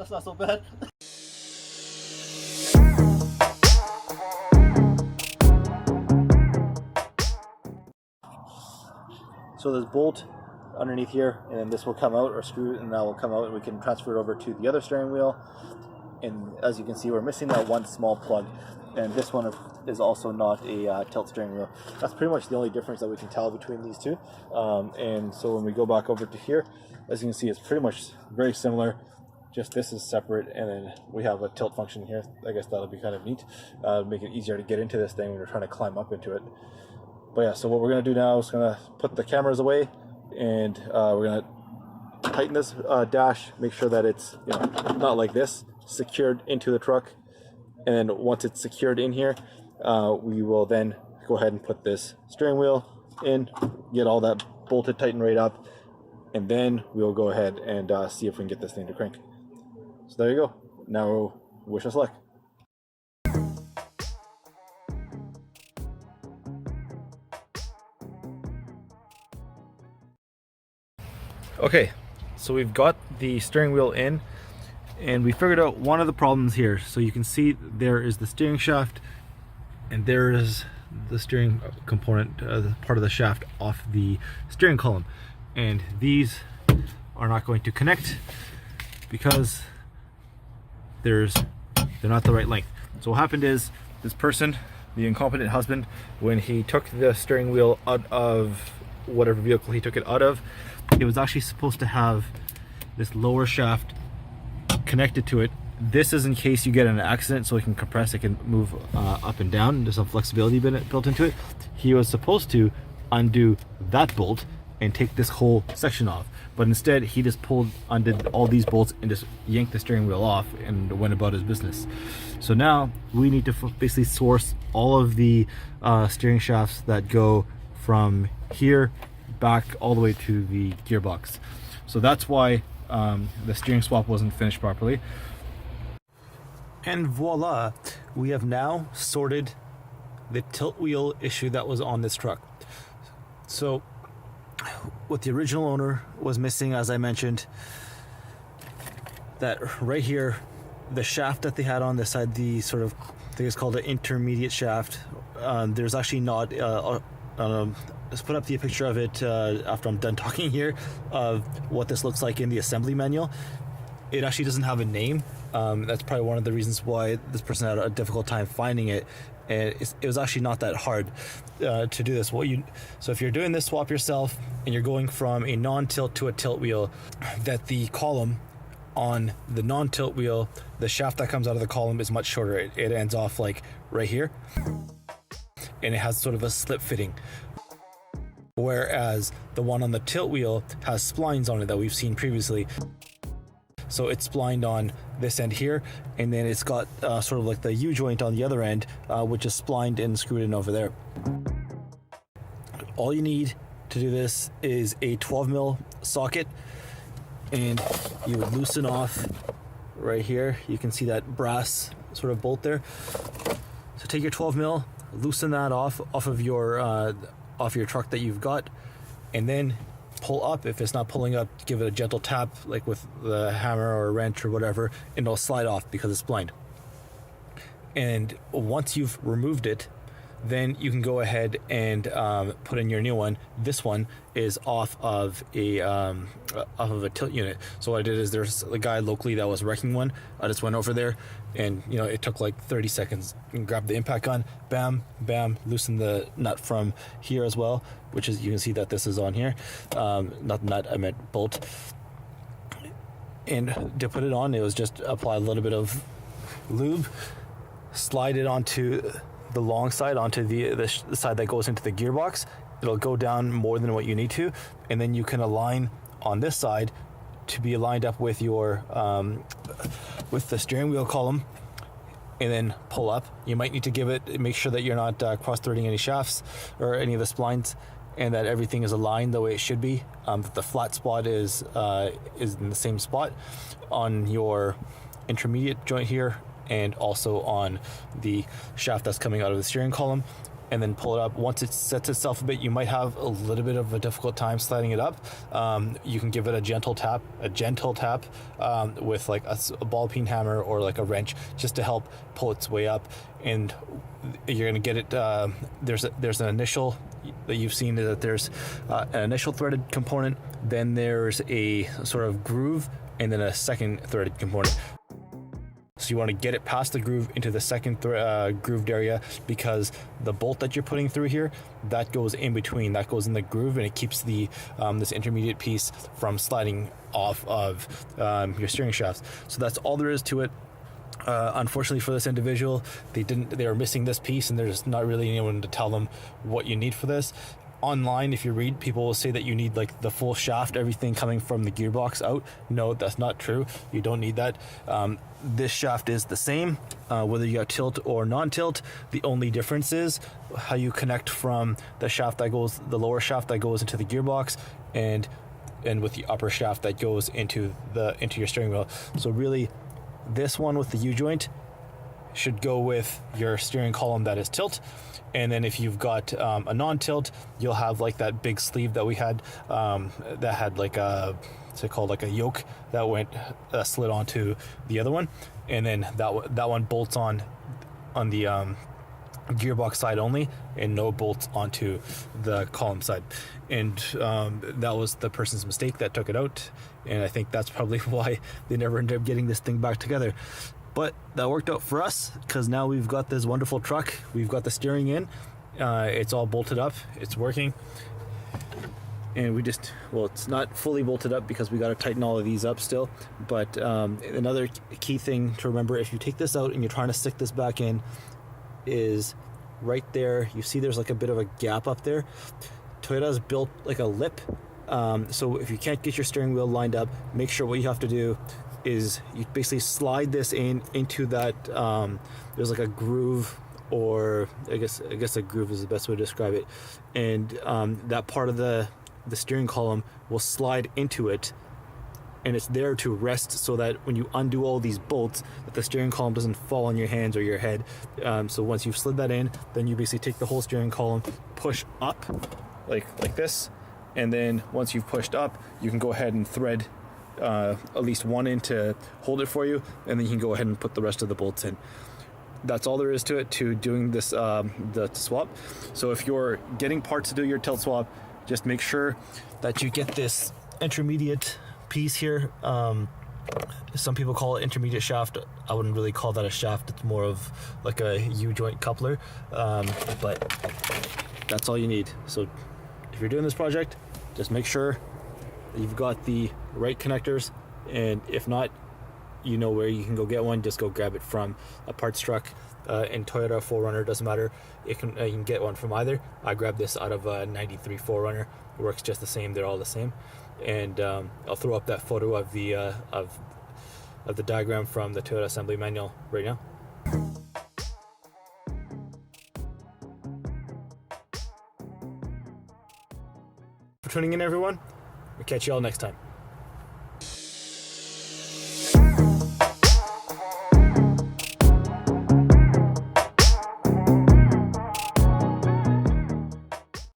That's not so bad. So there's bolt underneath here, and then this will come out, or screw, and that will come out, and we can transfer it over to the other steering wheel. And as you can see, we're missing that one small plug, and this one is also not a tilt steering wheel. That's pretty much the only difference that we can tell between these two. And so when we go back over to here, as you can see, it's pretty much very similar, just this is separate, and then we have a tilt function here. I guess that'll be kind of neat, make it easier to get into this thing when we're trying to climb up into it. But yeah, so what we're going to do now is going to put the cameras away, and we're going to tighten this dash, make sure that it's, you know, not like this, secured into the truck. And then once it's secured in here, we will then go ahead and put this steering wheel in, get all that bolted, tightened right up, and then we'll go ahead and see if we can get this thing to crank. So there you go. Now wish us luck. Okay, so we've got the steering wheel in, and we figured out one of the problems here. So you can see there is the steering shaft, and there is the steering component, part of the shaft off the steering column, and these are not going to connect because they're not the right length. So what happened is, this person, the incompetent husband, when he took the steering wheel out of whatever vehicle he took it out of, it was actually supposed to have this lower shaft connected to it. This is in case you get in an accident, so it can compress, it can move up and down. There's some flexibility built into it. He was supposed to undo that bolt and take this whole section off, but instead he just undid all these bolts and just yanked the steering wheel off and went about his business. So now we need to basically source all of the steering shafts that go from here back all the way to the gearbox. So that's why the steering swap wasn't finished properly. And voila, we have now sorted the tilt wheel issue that was on this truck. So what the original owner was missing, as I mentioned, that right here, the shaft that they had on this side, the sort of, I think it's called an intermediate shaft, there's actually not let's put up the picture of it after I'm done talking here, of what this looks like in the assembly manual. It actually doesn't have a name. That's probably one of the reasons why this person had a difficult time finding it. And it was actually not that hard to do this. So if you're doing this swap yourself and you're going from a non-tilt to a tilt wheel, that the column on the non-tilt wheel, the shaft that comes out of the column is much shorter. It ends off like right here, and it has sort of a slip fitting. Whereas the one on the tilt wheel has splines on it that we've seen previously. So it's splined on this end here, and then it's got sort of like the U-joint on the other end, which is splined and screwed in over there. All you need to do this is a 12mm socket, and you would loosen off right here. You can see that brass sort of bolt there. So take your 12mm, loosen that off of your truck that you've got, and then pull up. If it's not pulling up, give it a gentle tap, like with the hammer or a wrench or whatever, and it'll slide off because it's blind. And once you've removed it, then you can go ahead and put in your new one. This one is off of a tilt unit. So what I did is, there's a guy locally that was wrecking one. I just went over there, and it took like 30 seconds. You can grab the impact gun, bam, bam, loosen the nut from here as well, which is, you can see that this is on here. Not nut, I meant bolt. And to put it on, it was just apply a little bit of lube, slide it onto the long side, onto the side that goes into the gearbox. It'll go down more than what you need to, and then you can align on this side to be lined up with your with the steering wheel column, and then pull up. You might need to make sure that you're not cross-threading any shafts or any of the splines, and that everything is aligned the way it should be. That the flat spot is in the same spot on your intermediate joint here, and also on the shaft that's coming out of the steering column. and then pull it up. Once it sets itself a bit, you might have a little bit of a difficult time sliding it up. You can give it a gentle tap with like a ball peen hammer or like a wrench, just to help pull its way up. And you're gonna get it. There's an initial that you've seen, that there's an initial threaded component, then there's a sort of groove, and then a second threaded component. So you want to get it past the groove into the second grooved area, because the bolt that you're putting through here, that goes in between, that goes in the groove, and it keeps the this intermediate piece from sliding off of your steering shafts. So that's all there is to it. Unfortunately for this individual, they were missing this piece, and there's not really anyone to tell them what you need for this. Online, if you read, people will say that you need like the full shaft, everything coming from the gearbox out. No, that's not true. You don't need that. This shaft is the same, whether you got tilt or non-tilt. The only difference is how you connect from the shaft that goes, the lower shaft that goes into the gearbox, and with the upper shaft that goes into your steering wheel. So really, this one with the U-joint should go with your steering column that is tilt. And then if you've got a non-tilt, you'll have like that big sleeve that we had, that had like what's it called, like a yoke that went slid onto the other one, and then that one bolts on the gearbox side only, and no bolts onto the column side. And that was the person's mistake that took it out, and I think that's probably why they never ended up getting this thing back together. But that worked out for us, because now we've got this wonderful truck. We've got the steering in. It's all bolted up. It's working. And it's not fully bolted up because we got to tighten all of these up still. But another key thing to remember, if you take this out and you're trying to stick this back in, is right there. You see there's like a bit of a gap up there. Toyota's built like a lip. So if you can't get your steering wheel lined up, make sure what you have to do is you basically slide this into that. There's like a groove, or I guess a groove is the best way to describe it, and that part of the steering column will slide into it, and it's there to rest, so that when you undo all these bolts, that the steering column doesn't fall on your hands or your head. So once you've slid that in, then you basically take the whole steering column, push up like this, and then once you've pushed up, you can go ahead and thread at least one in to hold it for you, and then you can go ahead and put the rest of the bolts in. That's all there is to it, to doing this the swap. So if you're getting parts to do your tilt swap, just make sure that you get this intermediate piece here. Some people call it intermediate shaft. I wouldn't really call that a shaft. It's more of like a U-joint coupler, but that's all you need. So if you're doing this project, just make sure you've got the right connectors, and if not, you know where you can go get one. Just go grab it from a parts truck, in Toyota, 4Runner, doesn't matter. You can get one from either. I grabbed this out of a 93 4Runner. It works just the same. They're all the same. And I'll throw up that photo of the of the diagram from the Toyota assembly manual right now. For tuning in, everyone. We'll catch you all next time.